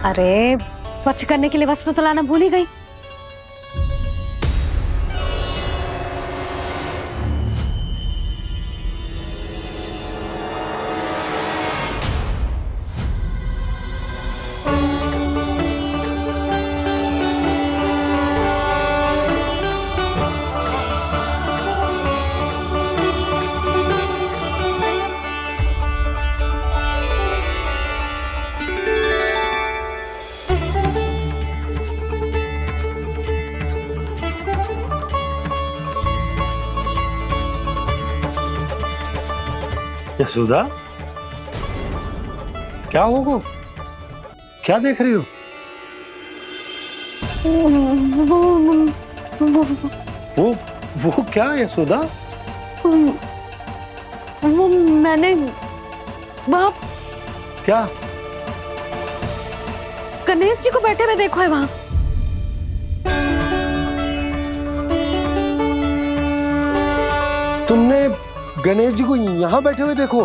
अरे स्वच्छ करने के लिए वस्त्र तो लाना भूल ही गई। यशोदा, क्या होगा? क्या देख रही हो? वो क्या यशोदा? वो मैंने बाप क्या? गणेश जी को बैठे हुए देखो है वहां। तुमने गणेश जी को यहाँ बैठे हुए देखो?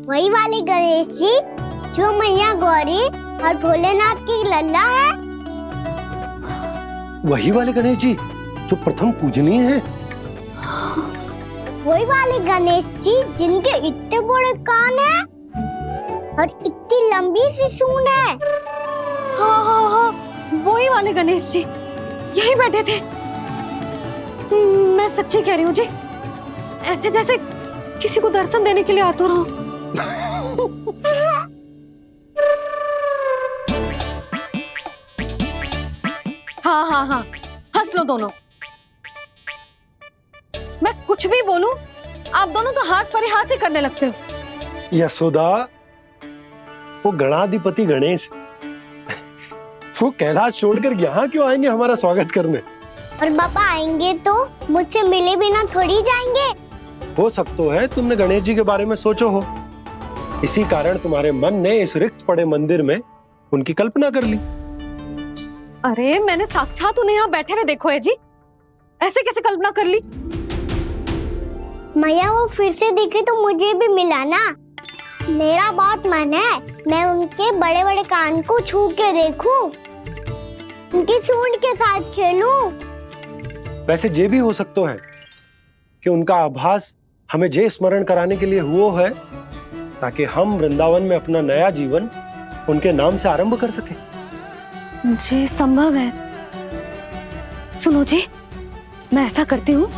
वही वाले गणेश जी जो मैया गौरी और भोलेनाथ की लल्ला है। वही वाले गणेश जी जो प्रथम पूजनीय हैं। वही वाले गणेश जी जिनके इतने बड़े कान हैं और इतनी लंबी सी सूंड है। हाँ हाँ हाँ, वही वाले गणेश जी यही बैठे थे। मैं सच्ची कह रही हूँ जी, ऐसे जैसे किसी को दर्शन देने के लिए आतुर हो। हाँ हाँ हाँ, हंस लो दोनों। मैं कुछ भी बोलूं, आप दोनों तो हाथ परिहास ही करने लगते हो। यशोदा, वो गणाधिपति गणेश वो कैलाश छोड़कर यहाँ क्यों आएंगे हमारा स्वागत करने? और पापा आएंगे तो मुझसे मिले बिना थोड़ी जाएंगे। हो सकता है तुमने गणेश जी के बारे में सोचो हो, इसी कारण तुम्हारे मन ने इस रिक्त पड़े मंदिर में उनकी कल्पना कर ली। अरे मैंने साक्षात उन्हें यहाँ बैठे हुए देखो है जी, ऐसे कैसे कल्पना कर ली? मैया वो फिर से दिखे तो मुझे भी मिला ना। मेरा बहुत मन है मैं उनके बड़े बड़े कान को छू के देखूं, उनकी सूंड के साथ खेलूं। वैसे ये भी हो सकता है कि उनका आभास हमें जे स्मरण कराने के लिए हुआ है ताकि हम वृंदावन में अपना नया जीवन उनके नाम से आरंभ कर सके। जी संभव है। सुनो जी, मैं ऐसा करती हूँ,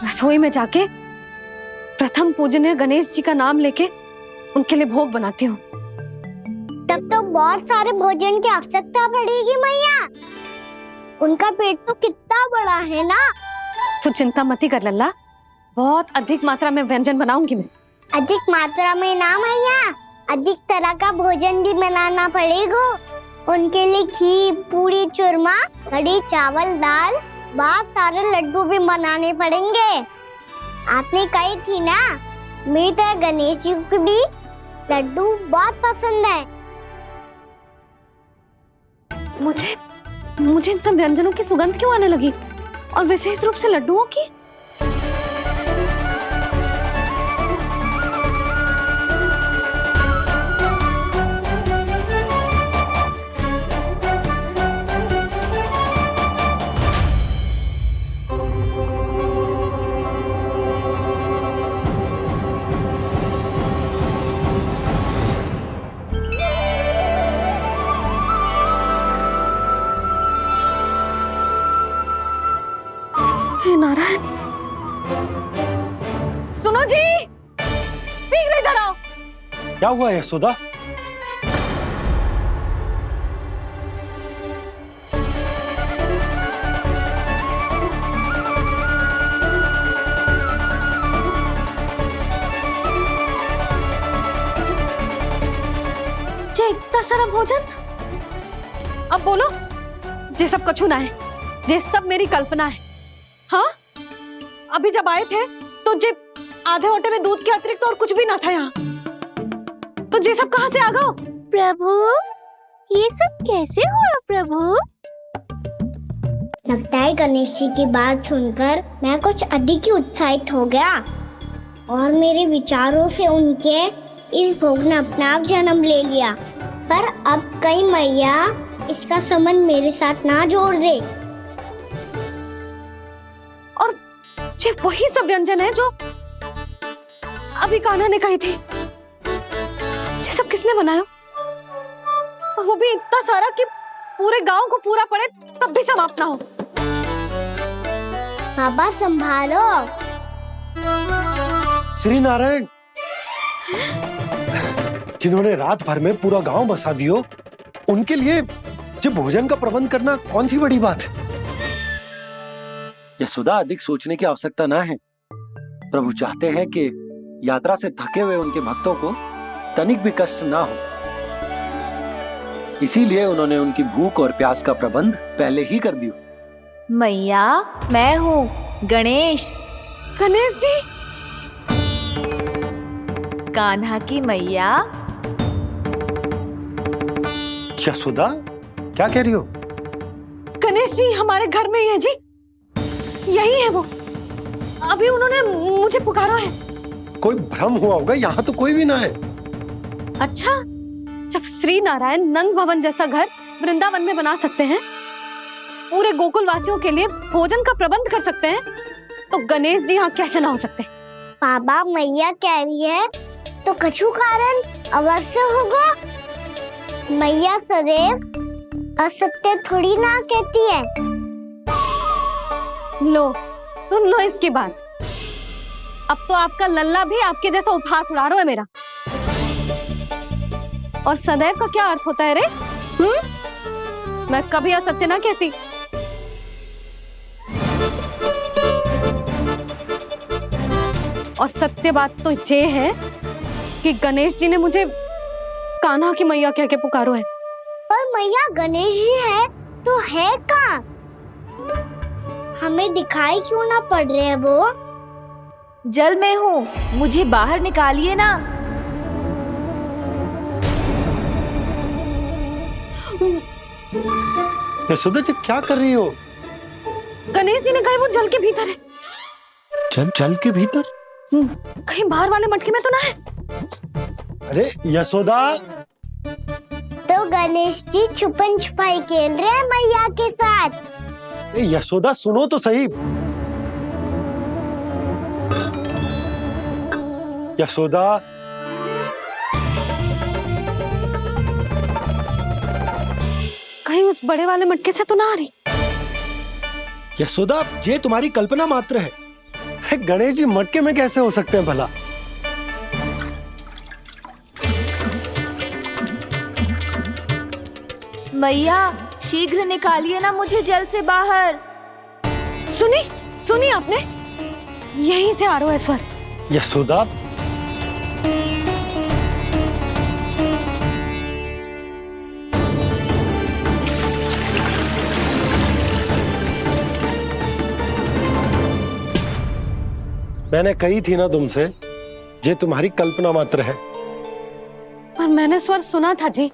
रसोई में जाके प्रथम पूजनीय गणेश जी का नाम लेके उनके लिए भोग बनाती हूँ। तब तो बहुत सारे भोजन की आवश्यकता पड़ेगी मैया। उनका पेट तो कितना बड़ा है ना। तू चिंता मत ही कर लल्ला, बहुत अधिक मात्रा में व्यंजन बनाऊंगी मैं। अधिक मात्रा में ना मैया, अधिक तरह का भोजन भी बनाना पड़ेगा। उनके लिए खीर, पूरी, चूरमा, कढ़ी, चावल, दाल, बहुत सारे लड्डू भी बनाने पड़ेंगे। आपने कही थी ना, मेरी तरह गणेश जी को भी लड्डू बहुत पसंद है। मुझे इन सब व्यंजनों की सुगंध क्यों आने लगी, और विशेष रूप से लड्डुओं की? हे नारायण, सुनो जी, शीघ्र इधर आओ। क्या हुआ यशोदा? जे इतना सारा भोजन, अब बोलो, जे सब कछु ना है, जे सब मेरी कल्पना है। हाँ, अभी जब आए थे तो जे आधे ओटे में दूध के अतिरिक्त और कुछ भी ना था यहाँ, तो जे सब कहाँ से आ गए? प्रभु, ये सब कैसे हुआ प्रभु? लगता है गणेश जी की बात सुनकर मैं कुछ अधिक ही उत्साहित हो गया और मेरे विचारों से उनके इस भोग ने अपना आप जन्म ले लिया। पर अब कई मैया इसका संबंध मेरे साथ ना जोड़ दे। और ये वही सब व्यंजन है जो अभी कान्हा ने कही थी। ये सब किसने बनाया? और वो भी इतना सारा कि पूरे गांव को पूरा पड़े तब भी समाप्त ना हो। बाबा संभालो। श्री नारायण, जिन्होंने रात भर में पूरा गांव बसा दियो, उनके लिए जो भोजन का प्रबंध करना कौन सी बड़ी बात है। यशोदा, अधिक सोचने की आवश्यकता ना है। प्रभु चाहते हैं कि यात्रा से थके हुए उनके भक्तों को तनिक भी कष्ट ना हो, इसीलिए उन्होंने उनकी भूख और प्यास का प्रबंध पहले ही कर दिया। मैया, मैं हूँ गणेश। गणेश जी, कान्हा की मैया। यशोदा, क्या कह रही हो? गणेश जी हमारे घर में ही है जी, यही है वो। अभी उन्होंने मुझे पुकारा है। कोई भ्रम हुआ होगा, यहाँ तो कोई भी ना है। अच्छा, जब श्री नारायण नंद भवन जैसा घर वृंदावन में बना सकते हैं, पूरे गोकुल वासियों के लिए भोजन का प्रबंध कर सकते हैं, तो गणेश जी यहाँ कैसे ना हो सकते? बाबा, मैया कह रही है तो कछु कारण अवश्य होगा। मैया सदैव असत्य थोड़ी ना कहती है। लो, सुन लो इसकी बात। अब तो आपका लल्ला भी आपके जैसा उपहास उड़ा रहा है मेरा। और सदैव का क्या अर्थ होता है रे? मैं कभी असत्य ना कहती। और सत्य बात तो ये है कि गणेश जी ने मुझे कान्हा की मैया कह के पुकारो है। पर मैया गणेश जी है तो है कहाँ? हमें दिखाई क्यों ना पड़ रहे हैं वो? जल में हूँ, मुझे बाहर निकालिए ना। यशोदा जी, क्या कर रही हो? गणेश जी ने कहा वो जल के भीतर है। जल के भीतर? कहीं बाहर वाले मटके में तो ना है? अरे यशोदा! तो गणेश जी छुपन छुपाई खेल रहे हैं मैया के साथ। यशोदा, सुनो तो सही। यशोदा, कहीं उस बड़े वाले मटके से तो ना आ रही? यशोदा, ये तुम्हारी कल्पना मात्र है। गणेश जी मटके में कैसे हो सकते हैं भला? मैया, शीघ्र निकालिए ना मुझे जल से बाहर। सुनी आपने? यहीं से आ रहा है स्वर। यशोदा, मैंने कही थी ना तुमसे, ये तुम्हारी कल्पना मात्र है। पर मैंने स्वर सुना था जी।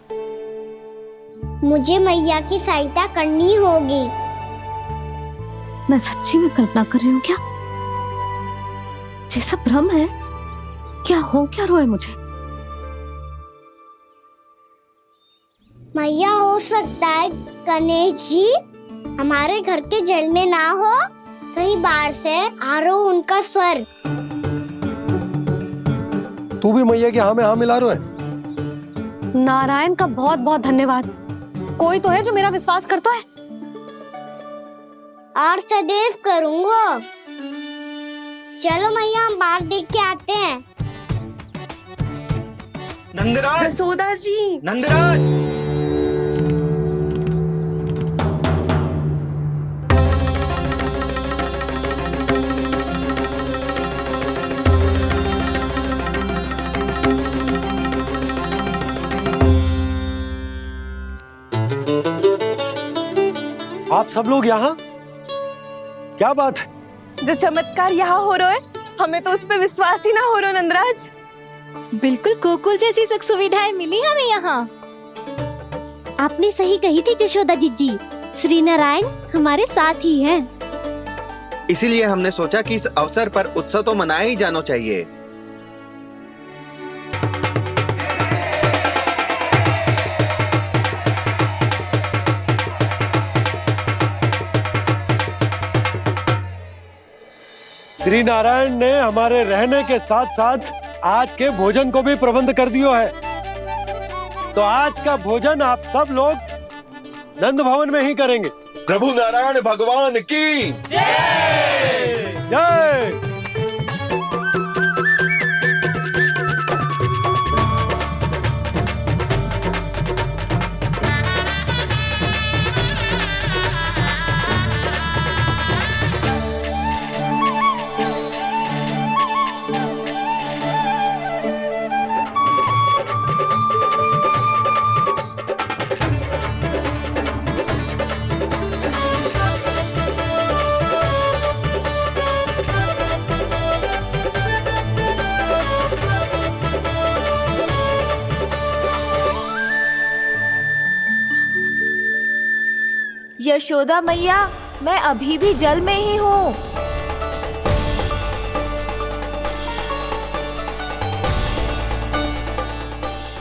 मुझे मैया की सहायता करनी होगी। मैं सच्ची में कल्पना कर रही हूँ क्या? ये सब भ्रम है क्या? हो क्या रहा है मुझे? मैया, हो सकता है गणेश जी हमारे घर के जल में ना हो, कहीं बाहर से आ रहा हो उनका स्वर। तू भी मैया के हाँ में हाँ मिला रहा है। नारायण का बहुत बहुत धन्यवाद। कोई तो है जो मेरा विश्वास करता है। और सदैव करूंगा। चलो मैया, हम बाहर देख के आते हैं। नंदराज! जसोदा जी! नंदराज! आप सब लोग यहाँ? क्या बात है? जो चमत्कार यहाँ हो रहा है, हमें तो उस पे विश्वास ही ना हो रहा नंदराज। बिल्कुल गोकुल जैसी सुख सुविधाएं मिली हमें यहाँ। आपने सही कही थी जशोदा जीजी, श्री नारायण हमारे साथ ही हैं। इसीलिए हमने सोचा कि इस अवसर पर उत्सव तो मनाया ही जाना चाहिए। श्री नारायण ने हमारे रहने के साथ साथ आज के भोजन को भी प्रबंध कर दियो है। तो आज का भोजन आप सब लोग नंद भवन में ही करेंगे। प्रभु नारायण भगवान की जय जय। यशोदा मैया, मैं अभी भी जल में ही हूँ।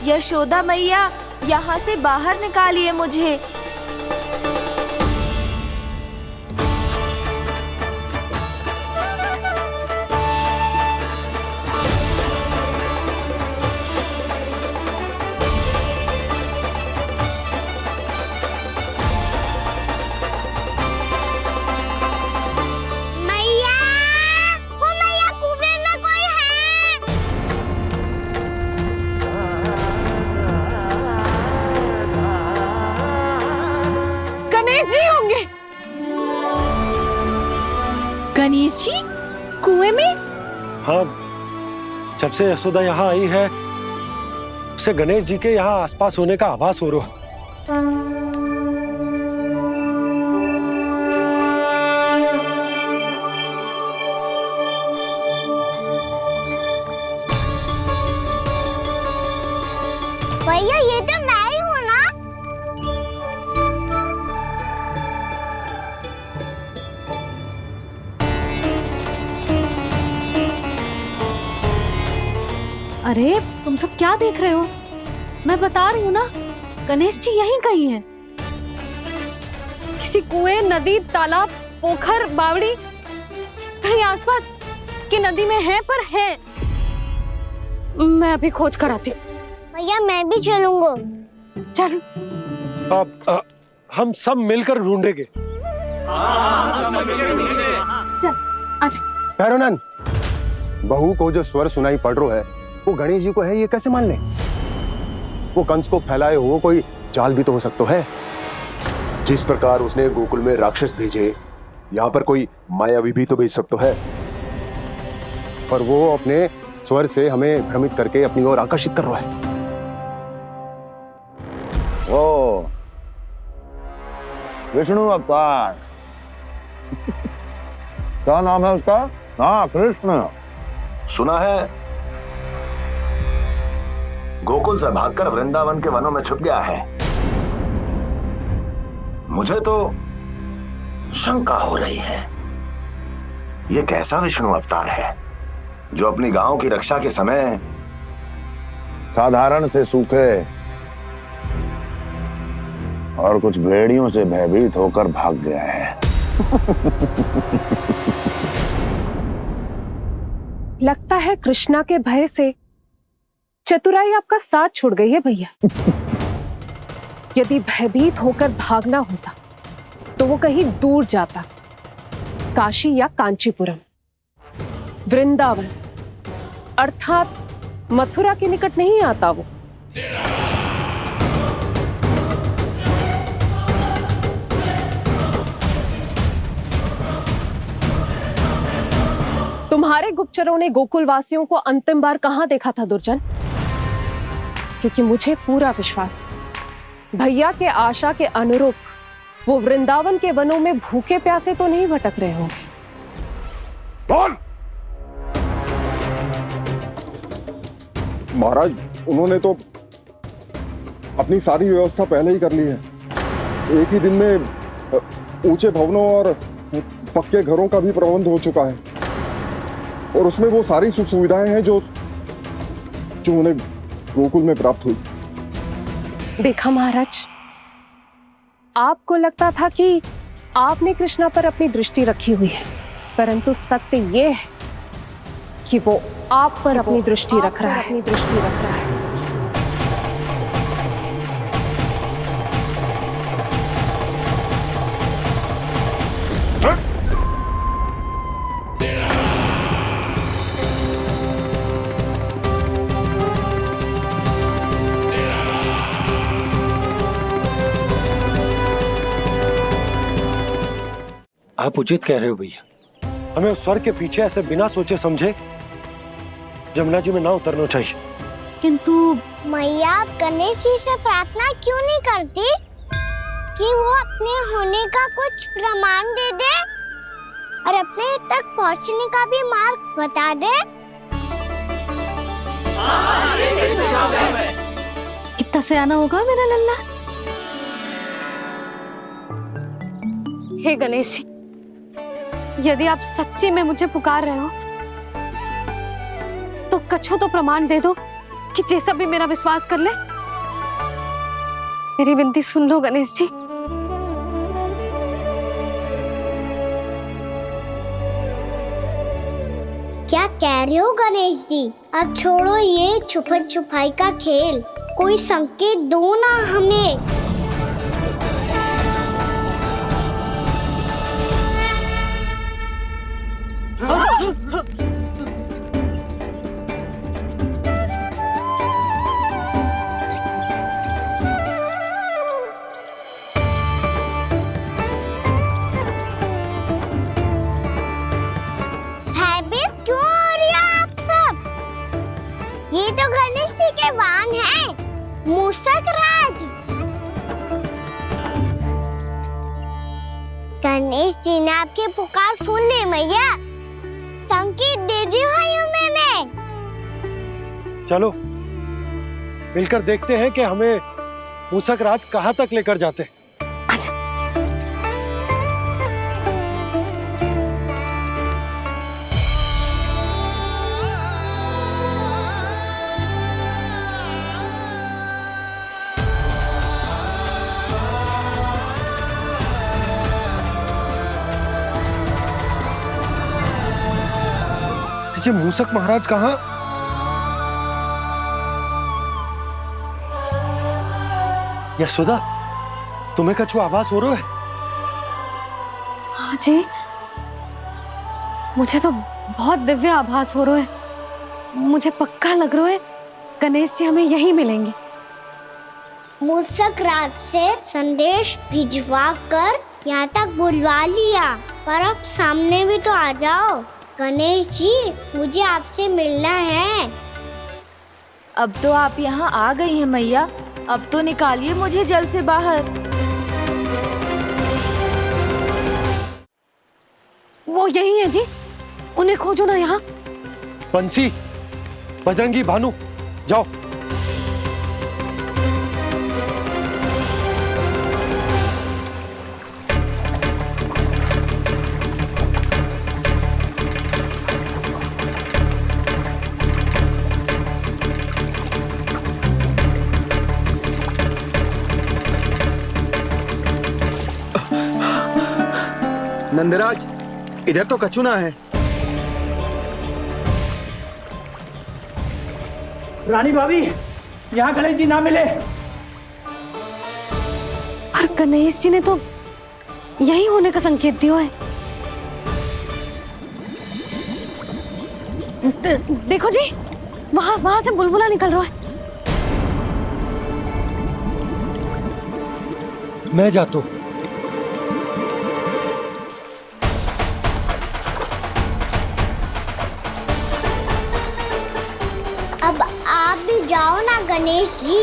यशोदा मैया, यहाँ से बाहर निकालिए मुझे। मैया, वो मैया कुएं में कोई है। गणेश जी होंगे। गणेश जी कुएं में? हाँ, जब से यशोदा यहाँ आई है उसे गणेश जी के यहाँ आसपास होने का आभास हो रहा है। भैया ये तो मैं ही हूँ ना। अरे तुम सब क्या देख रहे हो? मैं बता रही हूँ ना, गणेश जी यहीं कहीं हैं। किसी कुएं, नदी, तालाब, पोखर, बावड़ी कहीं आसपास की नदी में है, पर है। मैं अभी खोज कर आती हूँ। भैया मैं भी चलूंगा। चल। अब हम सब मिलकर ढूंढेंगे। चल आजा। भैरवनंद, बहू को जो स्वर सुनाई पड़ रहा है वो गणेश जी को है, ये कैसे मान ले? वो कंस को फैलाए हुए कोई जाल भी तो हो सकता है। जिस प्रकार उसने गोकुल में राक्षस भेजे, यहाँ पर कोई मायावी भी तो भेज सकता है। और वो अपने स्वर से हमें भ्रमित करके अपनी ओर आकर्षित कर रहा है। ओ विष्णु अवतार। क्या नाम है उसका? हाँ, कृष्ण। सुना है गोकुल से भागकर वृंदावन के वनों में छुप गया है। मुझे तो शंका हो रही है, ये कैसा विष्णु अवतार है जो अपनी गांव की रक्षा के समय साधारण से सूखे और कुछ भेड़ियों से भयभीत होकर भाग गया है। लगता है कृष्णा के भय से चतुराई आपका साथ छोड़ गई है भैया। यदि भयभीत होकर भागना होता तो वो कहीं दूर जाता, काशी या कांचीपुरम, वृंदावन अर्थात मथुरा के निकट नहीं आता वो। तुम्हारे गुप्तचरों ने गोकुल वासियों को अंतिम बार कहां देखा था दुर्जन? क्योंकि मुझे पूरा विश्वास है भैया के आशा के अनुरूप वो वृंदावन के वनों में भूखे प्यासे तो नहीं भटक रहे होंगे। बोल! महाराज, उन्होंने तो अपनी सारी व्यवस्था पहले ही कर ली है। एक ही दिन में ऊंचे भवनों और पक्के घरों का भी प्रबंध हो चुका है, और उसमें वो सारी सुख सुविधाएं हैं जो उन्हें गोकुल में प्राप्त हुई। देखा महाराज, आपको लगता था कि आपने कृष्णा पर अपनी दृष्टि रखी हुई है, परंतु सत्य ये है कि वो आप पर अपनी दृष्टि रख रहा है। आप उचित कह रहे हो भैया, हमें उस स्वर के पीछे ऐसे बिना सोचे समझे जमुना जी में ना उतरना चाहिए। किंतु मैया आप गणेश जी से प्रार्थना क्यों नहीं करती कि वो अपने होने का कुछ प्रमाण दे दे और अपने तक पहुंचने का भी मार्ग बता दे? कितना सयाना होगा मेरा लल्ला। हे गणेश जी, यदि आप सच्ची में मुझे पुकार रहे हो तो कछु तो प्रमाण दे दो कि जैसा भी मेरा विश्वास कर ले। मेरी विनती सुन लो गणेश जी। क्या कह रहे हो गणेश जी? अब छोड़ो ये छुपन छुपाई का खेल, कोई संकेत दो ना हमें। भयभीत क्यों हो रही हो आप सब? ये तो गणेश जी के वाहन हैं, मूषक राज। गणेश जी ने आपकी पुकार सुन ली मैया, संकेत दे दी भाइयों मैंने। चलो मिलकर देखते हैं कि हमें मूषक राज कहाँ तक लेकर जाते हैं। ये मूषक महाराज कहाँ? यशोदा, तुम्हें कछु आभास हो रहा है? हाँ जी, मुझे तो बहुत दिव्य आभास हो रहा है। मुझे पक्का लग रहा है गणेश जी हमें यहीं मिलेंगे। मूषक राज से संदेश भिजवा कर यहाँ तक बुलवा लिया, पर अब सामने भी तो आ जाओ। गणेश जी, मुझे आपसे मिलना है। अब तो आप यहाँ आ गई हैं मैया, अब तो निकालिए मुझे जल से बाहर। वो यही है जी, उन्हें खोजो ना यहाँ। पंछी, बजरंगी, भानु, जाओ। नंदराज, इधर तो कछु ना है। रानी भाभी, यहाँ गणेश जी ना मिले। पर गणेश जी ने तो यही होने का संकेत दिया है। देखो जी, वहां से बुलबुला निकल रहा है। मैं जाता हूँ। अब आप भी जाओ ना गणेश जी।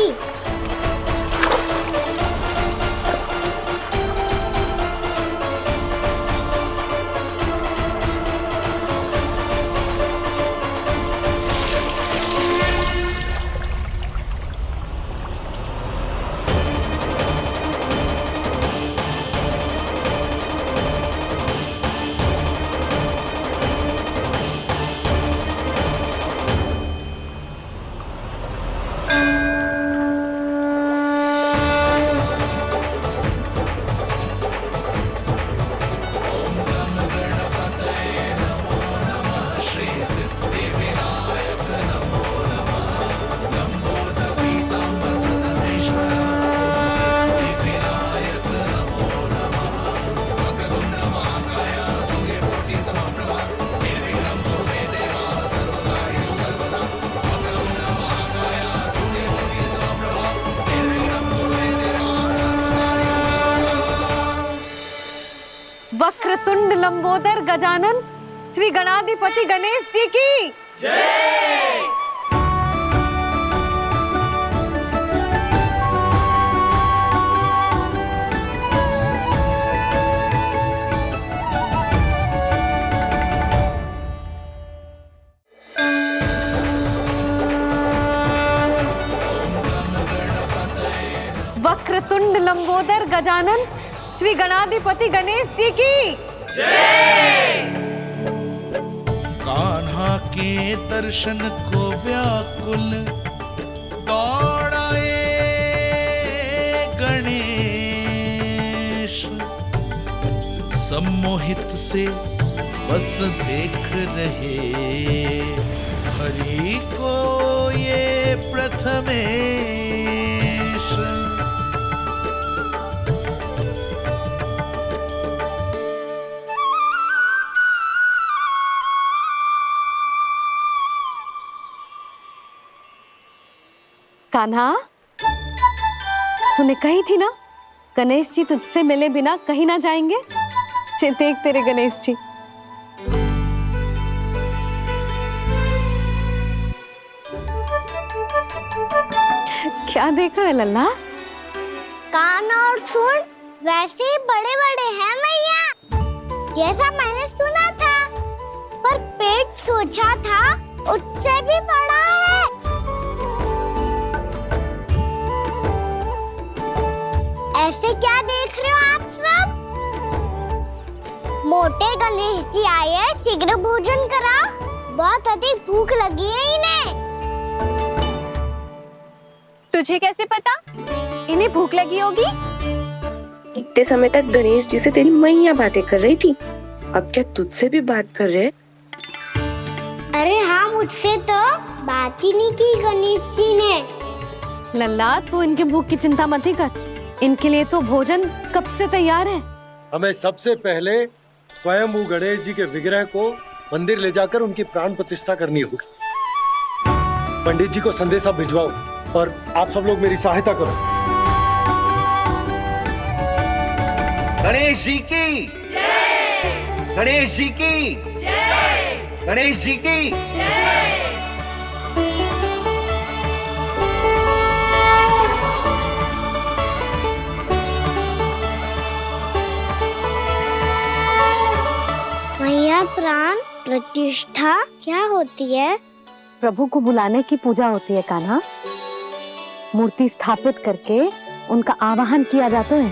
वक्रतुंड लंबोदर गजानन श्री गणाधिपति गणेश जी की जय। वक्रतुंड लंबोदर गजानन श्री गणाधिपति गणेश जी की जय। कान्हा के दर्शन को व्याकुल दौड़ाए गणेश, सम्मोहित से बस देख रहे हरि को ये प्रथमेश। कान्हा, तूने कही थी ना गणेश जी तुझसे मिले बिना कहीं ना जाएंगे। देख तेरे गणेश जी। क्या देखा है लल्ला? कान और सुन वैसे ही बड़े बड़े हैं मैया, जैसा मैंने सुना था, पर पेट सोचा था उससे भी बड़ा है। ऐसे क्या देख रहे हो आप सब? मोटे गणेश जी आए हैं, शीघ्र भोजन करा, बहुत अधिक भूख लगी है इन्हें। तुझे कैसे पता इन्हें भूख लगी होगी? इतने समय तक गणेश जी से तेरी मैया बातें कर रही थी, अब क्या तुझसे भी बात कर रहे? अरे हाँ, मुझसे तो बात ही नहीं की गणेश जी ने। लल्ला, तू इनकी भूख की चिंता मत ही कर, इनके लिए तो भोजन कब से तैयार है। हमें सबसे पहले स्वयं गणेश जी के विग्रह को मंदिर ले जाकर उनकी प्राण प्रतिष्ठा करनी होगी। पंडित जी को संदेशा भिजवाओ और आप सब लोग मेरी सहायता करो। गणेश जी की जय। गणेश जी की जय। गणेश जी की जय। मैया, प्राण प्रतिष्ठा क्या होती है? प्रभु को बुलाने की पूजा होती है कान्हा। मूर्ति स्थापित करके उनका आवाहन किया जाता है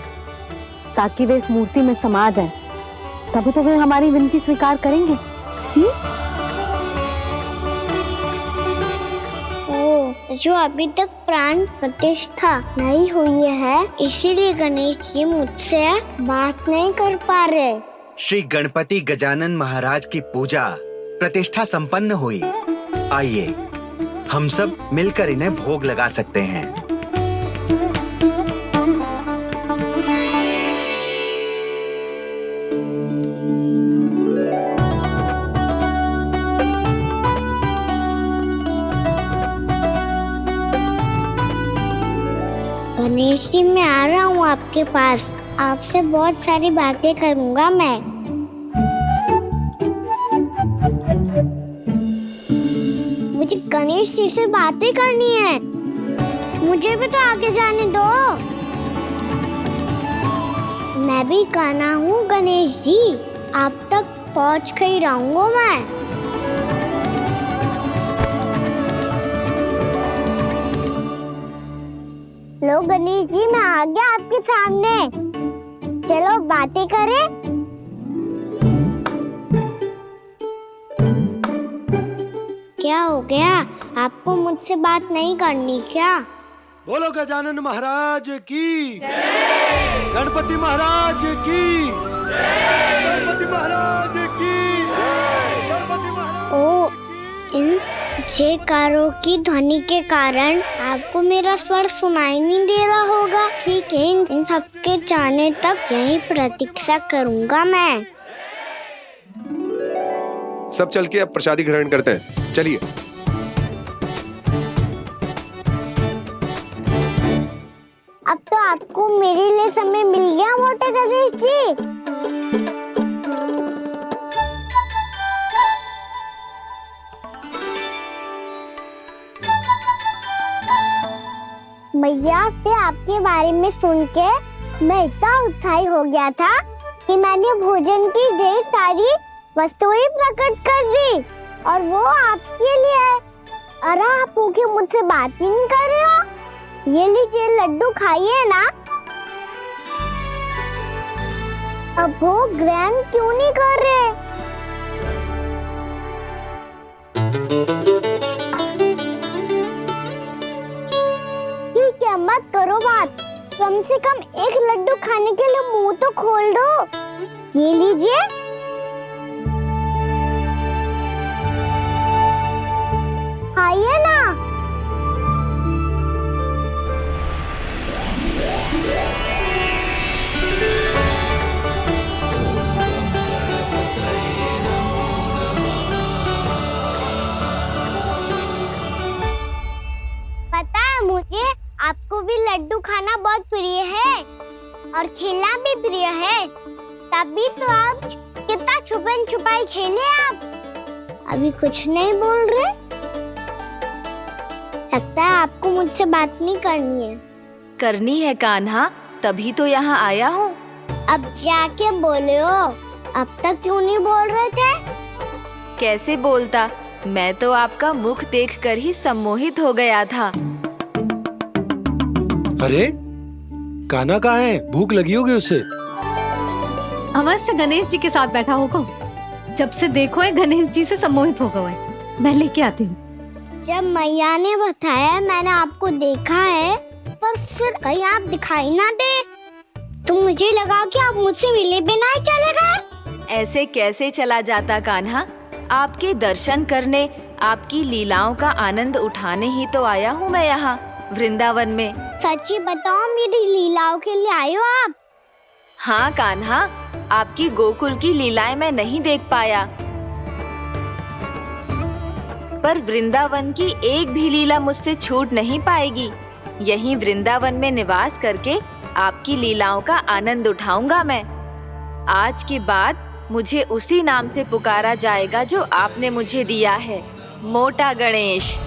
ताकि वे इस मूर्ति में समा जाएं। तभी तो वे हमारी विनती स्वीकार करेंगे। जो अभी तक प्राण प्रतिष्ठा नहीं हुई है, इसीलिए गणेश जी मुझसे बात नहीं कर पा रहे। श्री गणपति गजानन महाराज की पूजा प्रतिष्ठा संपन्न हुई। आइए हम सब मिलकर इन्हें भोग लगा सकते हैं। गणेश जी, मैं आ रहा हूँ आपके पास, आपसे बहुत सारी बातें करूँगा मैं। मुझे गणेश जी से बातें करनी है, मुझे भी तो आगे जाने दो। मैं भी कान्हा हूँ गणेश जी, आप तक पहुँच कर ही रहूँगा मैं। लो गणेश जी, मैं आ गया आपके सामने, चलो बातें करें। क्या हो गया, आपको मुझसे बात नहीं करनी क्या? बोलो गजानन महाराज की जय। गणपति महाराज की जय। गणपति महाराज की जय। गणपति महाराज। ओ, इन जयकारों की ध्वनि के कारण आपको मेरा स्वर सुनाई नहीं दे रहा होगा। ठीक है, इन सबके जाने तक यही प्रतीक्षा करूंगा मैं। सब चल के अब प्रसादी ग्रहण करते हैं, चलिए। अब तो आपको मेरे लिए समय मिल गया मोटे गणेश जी। भैया से आपके बारे में सुन के मैं इतना उत्साही हो गया था कि मैंने भोजन की ढेर सारी वस्तुएं प्रकट कर दी और वो आपके लिए है। अरे आप भूखे मुझसे बात ही नहीं कर रहे हो। ये लीजिए लड्डू खाइए ना। अब वो ग्रैंड क्यों नहीं कर रहे? ठीक है, मत करो बात। कम से कम एक लड्डू खाने के लिए मुंह तो खोल दो। ये लीजिए। खाइए ना। पता है मुझे आपको भी लड्डू खाना बहुत प्रिय है और खेलना भी प्रिय है, तभी तो आप कितना छुपन छुपाई खेले। आप अभी कुछ नहीं बोल रहे। लगता है आपको मुझसे बात नहीं करनी है। करनी है कान्हा, तभी तो यहाँ आया हूँ। अब जाके बोलो। अब तक क्यों नहीं बोल रहे थे? कैसे बोलता, मैं तो आपका मुख देखकर ही सम्मोहित हो गया था। अरे कान्हा कहाँ है? भूख लगी होगी उसे। अवश्य गणेश जी के साथ बैठा होगा। जब से देखो है गणेश जी से सम्मोहित हो गए। मैं लेके आती हूँ। जब मैया ने बताया मैंने आपको देखा है, पर फिर कहीं आप दिखाई ना दे तो मुझे लगा कि आप मुझसे मिले बिना ही चले गए। ऐसे कैसे चला जाता कान्हा? आपके दर्शन करने, आपकी लीलाओं का आनंद उठाने ही तो आया हूँ मैं यहाँ वृंदावन में। सच्ची बताओ, मेरी लीलाओं के लिए आए हो आप? हाँ कान्हा, आपकी गोकुल की लीलाएं मैं नहीं देख पाया, पर वृंदावन की एक भी लीला मुझसे छूट नहीं पाएगी। यहीं वृंदावन में निवास करके आपकी लीलाओं का आनंद उठाऊंगा मैं। आज के बाद मुझे उसी नाम से पुकारा जाएगा जो आपने मुझे दिया है, मोटा गणेश।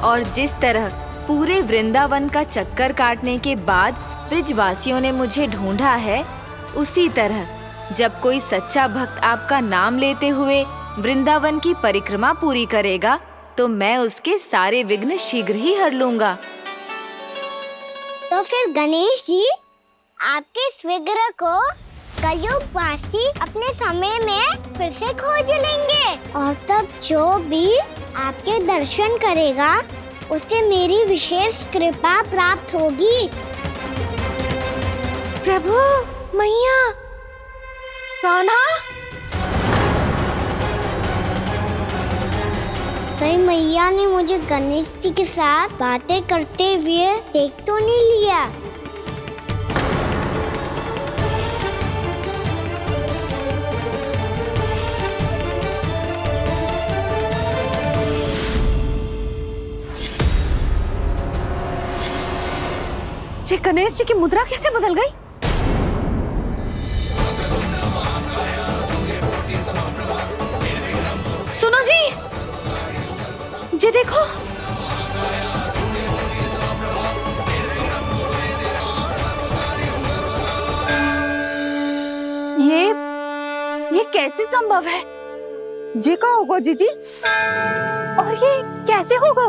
और जिस तरह पूरे वृंदावन का चक्कर काटने के बाद ब्रिजवासियों ने मुझे ढूंढा है, उसी तरह जब कोई सच्चा भक्त आपका नाम लेते हुए वृंदावन की परिक्रमा पूरी करेगा, तो मैं उसके सारे विघ्न शीघ्र ही हर लूंगा। तो फिर गणेश जी, आपके इस विग्रह को कलयुगवासी अपने समय में फिर से खोज लेंगे और तब जो भी आपके दर्शन करेगा उसे मेरी विशेष कृपा प्राप्त होगी। प्रभु, मैया, कान्हा, कहीं मैया ने मुझे गणेश जी के साथ बातें करते हुए देख तो नहीं लिया? जी गणेश जी की मुद्रा कैसे बदल गई? सुनो जी, जी देखो। ये कैसे संभव है? जी का होगा जीजी? और ये कैसे होगा?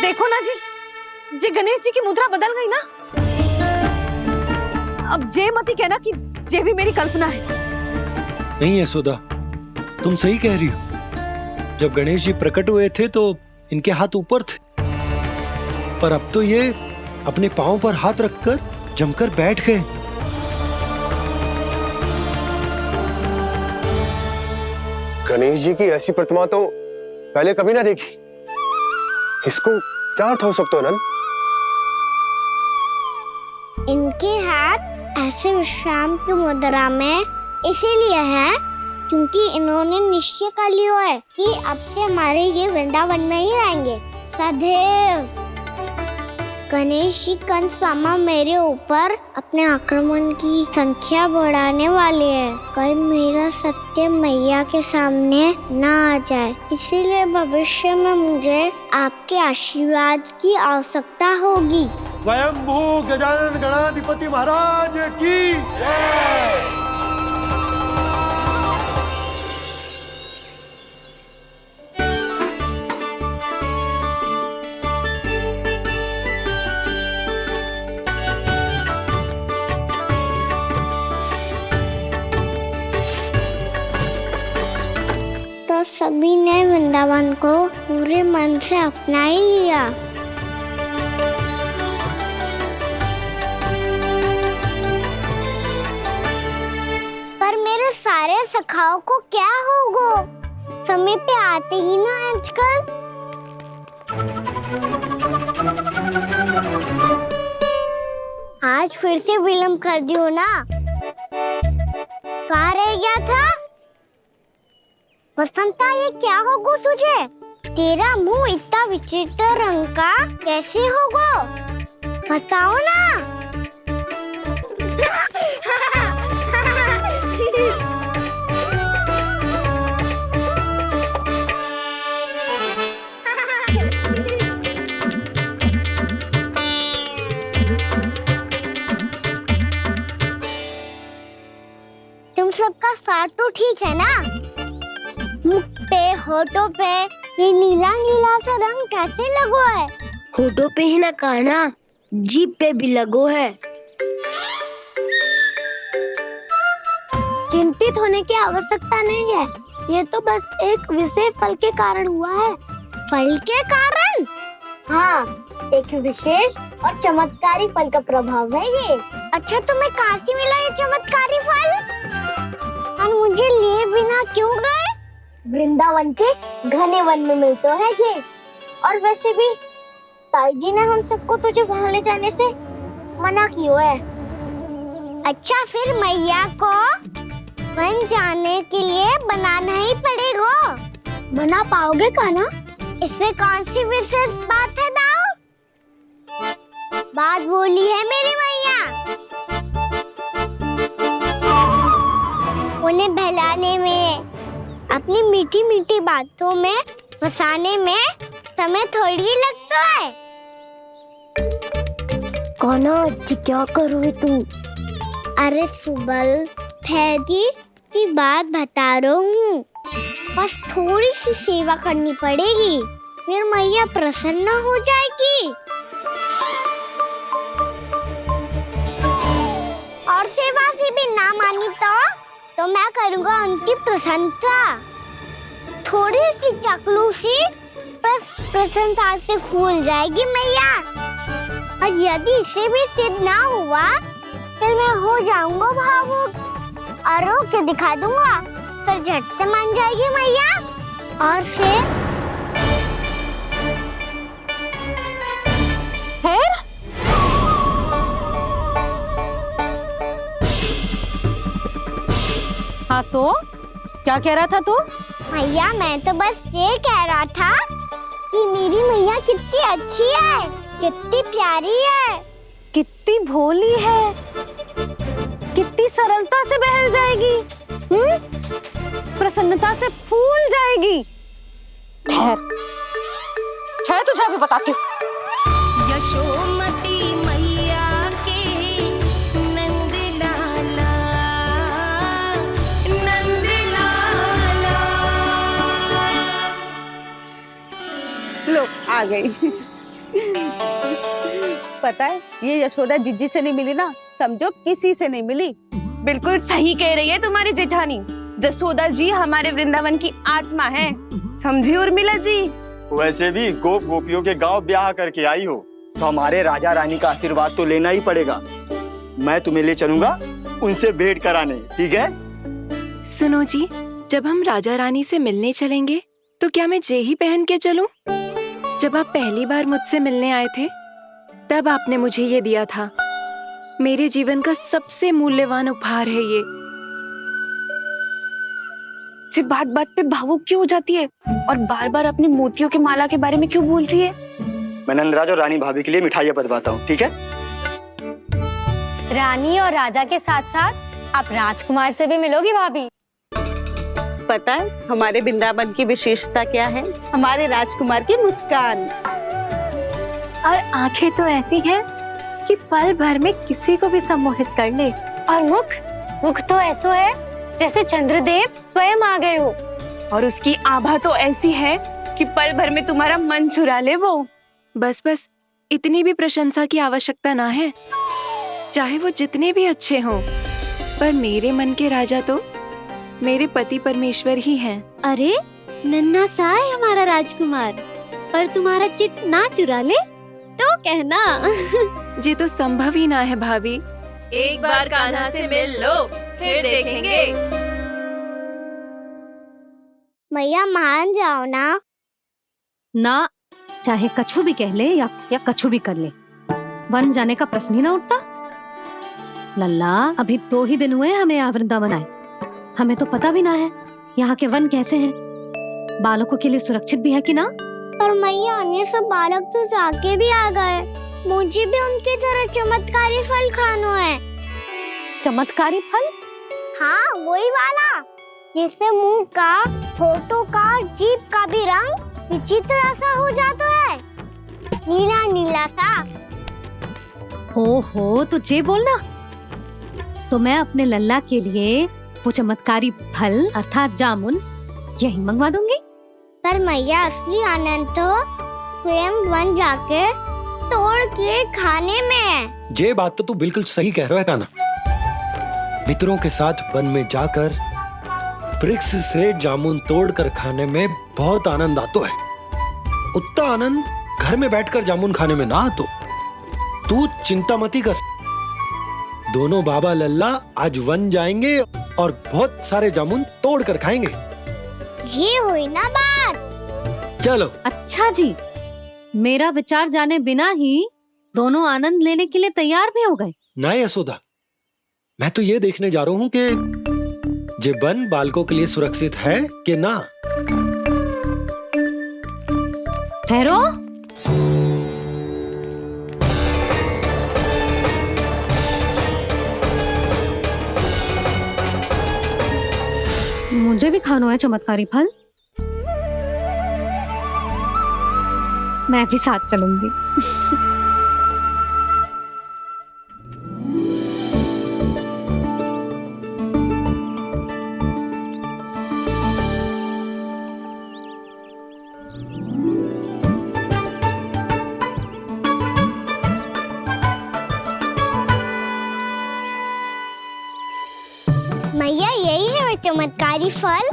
देखो ना जी, जी गणेश जी की मुद्रा बदल गई ना। अब जे मती कहना कि जे भी मेरी कल्पना है। नहीं यशोदा, तुम सही कह रही हो। जब गणेश जी प्रकट हुए थे तो इनके हाथ ऊपर थे, पर अब तो ये अपने पांव पर हाथ रखकर जमकर बैठ गए। गणेश जी की ऐसी प्रतिमा तो पहले कभी ना देखी। इसको क्या अर्थ हो सकता है नंद? इनके हाथ ऐसे विश्राम की मुद्रा में इसीलिए है क्योंकि इन्होंने निश्चय कर लिया है कि अब से हमारे ये वृंदावन में ही रहेंगे सदैव। गणेश जी कंस मामा मेरे ऊपर अपने आक्रमण की संख्या बढ़ाने वाले हैं। कल मेरा सत्य मैया के सामने ना आ जाए, इसीलिए भविष्य में मुझे आपके आशीर्वाद की आवश्यकता होगी। स्वयंभू गजानन गणाधिपति महाराज की जय। तो सभी ने वृंदावन को पूरे मन से अपना ही लिया। पर मेरे सारे सखाओं को क्या होगा? समय पे आते ही ना आजकल। आज फिर से विलम्ब कर दियो ना। कहाँ रह गया था? वसंता, ये क्या होगा तुझे? तेरा मुंह इतना विचित्र रंग का कैसे होगा? बताओ ना। तुम सबका साथ तो ठीक है ना? मुख पे, होठों पे ये नीला नीला सा रंग कैसे लगो है? होठों पे ही ना कहना, जीभ पे भी लगो है। चिंतित होने की आवश्यकता नहीं है, ये तो बस एक विशेष फल के कारण हुआ है। फल के कारण? हाँ, एक विशेष और चमत्कारी फल का प्रभाव है ये। अच्छा, तुम्हें कहाँ से मिला ये चमत्कारी फल? और मुझे लिए बिना क्यों गए? वृंदावन के घने वन में मिलते हैं जी। और वैसे भी ताई जी ने हम सबको तुझे वहाँ ले जाने से मना किया है। अच्छा, फिर मैया को वन जाने के लिए बनाना ही पड़ेगा। बना पाओगे का ना? इसमें कौन सी विशेष बात है दाऊ? बात बोली है मेरी मैया। उन्हें बहलाने में, अपनी मीठी मीठी बातों में फंसाने में समय थोड़ी लगता है। कौना क्या करोगे तू? अरे सुबल, फैजी की बात बता रहा हूँ। बस थोड़ी सी सेवा करनी पड़ेगी, फिर मैया प्रसन्न हो जाएगी। और सेवा से भी ना मानी तो मैं करूँगा उनकी प्रशंसा। थोड़ी सी चकलूसी बस प्रशंसा से फूल जाएगी मैया। और यदि इसे भी सिद्ध ना हुआ, फिर मैं हो जाऊंगा भावुक और रो के दिखा दूंगा, फिर झट से मान जाएगी मैया। और फिर हाँ, तो क्या कह रहा था तू? मैया, मैं तो बस ये कह रहा था कि मेरी मैया कितनी अच्छी है, कितनी प्यारी है, कितनी भोली है, कितनी सरलता से बहल जाएगी, प्रसन्नता से फूल जाएगी। ठहर ठहर, तुझे अभी बताती हूँ। यशोमती मैया के नंद लाला, नंद लाला। लो आ गई। पता है, ये यशोदा जिज्जी से नहीं मिली ना, समझो किसी से नहीं मिली। बिल्कुल सही कह रही है तुम्हारी जेठानी। जसोदा जी हमारे वृंदावन की आत्मा है, समझी उर्मिला जी। वैसे भी गोप गोपियों के गांव ब्याह करके आई हो, तो हमारे राजा रानी का आशीर्वाद तो लेना ही पड़ेगा। मैं तुम्हें ले चलूंगा उनसे भेंट कराने, ठीक है? सुनो जी, जब हम राजा रानी से मिलने चलेंगे तो क्या मैं जे ही पहन के चलूं? जब आप पहली बार मुझसे मिलने आए थे, तब आपने मुझे ये दिया था। मेरे जीवन का सबसे मूल्यवान उपहार है ये। जी बात बात पे भावुक क्यों हो जाती है और बार बार अपनी मोतियों के माला के बारे में क्यों बोल रही है? मैं नंदराज और रानी भाभी के लिए मिठाइयाँ बंटवाता हूँ, ठीक है? रानी और राजा के साथ साथ आप राजकुमार से भी मिलोगी भाभी। पता है हमारे वृंदावन की विशेषता क्या है? हमारे राजकुमार की मुस्कान। और आंखें तो ऐसी हैं कि पल भर में किसी को भी सम्मोहित कर ले। और मुख तो ऐसा है जैसे चंद्रदेव स्वयं आ गए हो। और उसकी आभा तो ऐसी है कि पल भर में तुम्हारा मन चुरा ले वो। बस इतनी भी प्रशंसा की आवश्यकता ना है। चाहे वो जितने भी अच्छे हों, पर मेरे मन के राजा तो मेरे पति परमेश्वर ही हैं। अरे नन्हा सा है हमारा राजकुमार, पर तुम्हारा चित्त ना चुरा ले तो कहना। ये तो संभव ही ना है भाभी। एक बार कान्हा से मिल लो, फिर देखेंगे। मैया मान जाओ ना। चाहे कछु भी कह ले या कछु भी कर ले, वन जाने का प्रश्न ही ना उठता। लल्ला, अभी 2 ही दिन हुए हमें यहाँ वृंदावन आए। हमें तो पता भी ना है यहाँ के वन कैसे हैं, बालकों के लिए सुरक्षित भी है कि ना। पर मैया अन्य सब बालक तो जाके भी आ गए। मुझे भी उनकी तरह चमत्कारी फल खाना है। चमत्कारी फल? हाँ, वही वाला जिससे मुंह का, होठों का, जीभ का भी रंग विचित्र सा हो जाता है, नीला नीला सा। हो तो जे बोलना। तो मैं अपने लल्ला के लिए वो चमत्कारी फल अर्थात जामुन यही मंगवा दूंगी। पर मैया असली आनंद तो स्वयं वन जाके तोड़ के खाने में है। ये बात तो तू बिल्कुल सही कह रहा है कान्हा। मित्रों के साथ वन में जाकर वृक्ष से जामुन तोड़कर खाने में बहुत आनंद आता है। उतना आनंद घर में बैठकर जामुन खाने में ना आतो। तू चिंता मती कर, दोनों बाबा लल्ला आज वन जाएंगे और बहुत सारे जामुन तोड़कर खाएंगे। ये हुई ना बात। चलो। अच्छा जी, मेरा विचार जाने बिना ही दोनों आनंद लेने के लिए तैयार भी हो गए। ना यशोदा, मैं तो ये देखने जा रहा हूँ कि ये वन बालकों के लिए सुरक्षित है कि ना। ठहरो। मुझे भी खाना है चमत्कारी फल। मैं भी साथ चलूंगी। मैया यही है वो चमत्कारी फल।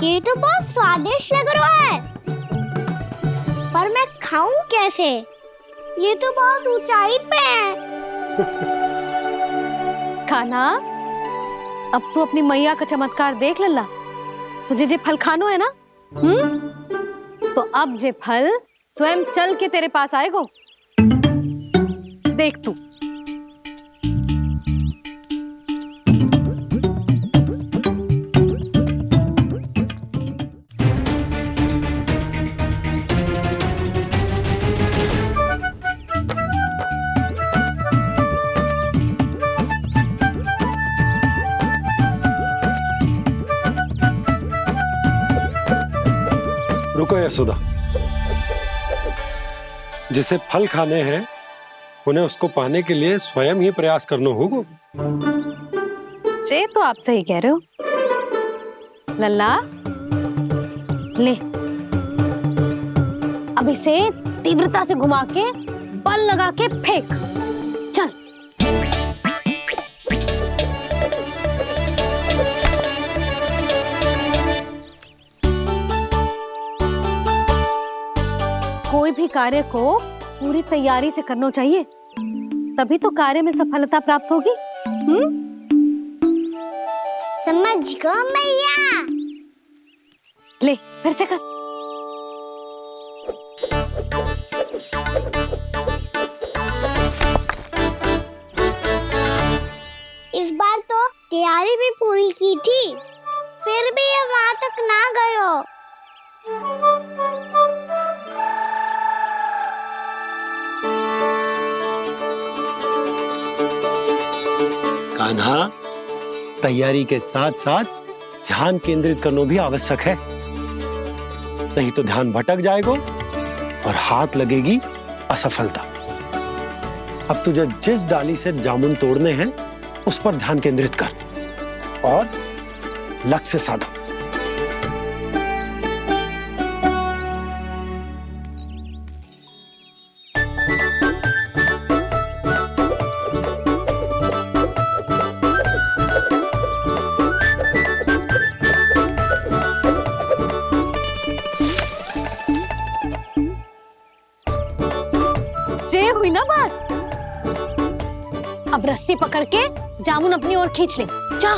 ये तो बहुत स्वादिष्ट लग रहा है, पर मैं खाऊं कैसे? ये तो बहुत ऊंचाई पे है। खाना, अब तू अपनी मैया का चमत्कार देख लल्ला। तुझे जे फल खानो है ना, तो अब जे फल स्वयं चल के तेरे पास आएगो। देख तू। रुको यशोदा, जिसे फल खाने हैं उन्हें उसको पाने के लिए स्वयं ही प्रयास करना होगा। जे तो आप सही कह रहे हो लल्ला। ले, अब इसे तीव्रता से घुमा के बल लगा के फेंक। चल। कोई भी कार्य को पूरी तैयारी से करना चाहिए, तभी तो कार्य में सफलता प्राप्त होगी। समझ गो मैया। ले, फिर से कर। इस बार तो तैयारी भी पूरी की थी, फिर भी ये वहां तक ना गए हो। कान्हा, तैयारी के साथ साथ ध्यान केंद्रित करना भी आवश्यक है, नहीं तो ध्यान भटक जाएगा और हाथ लगेगी असफलता। अब तुझे जिस डाली से जामुन तोड़ने हैं उस पर ध्यान केंद्रित कर और लक्ष्य साधो। ये हुई ना बात। अब रस्सी पकड़ के जामुन अपनी ओर खींच ले। जा।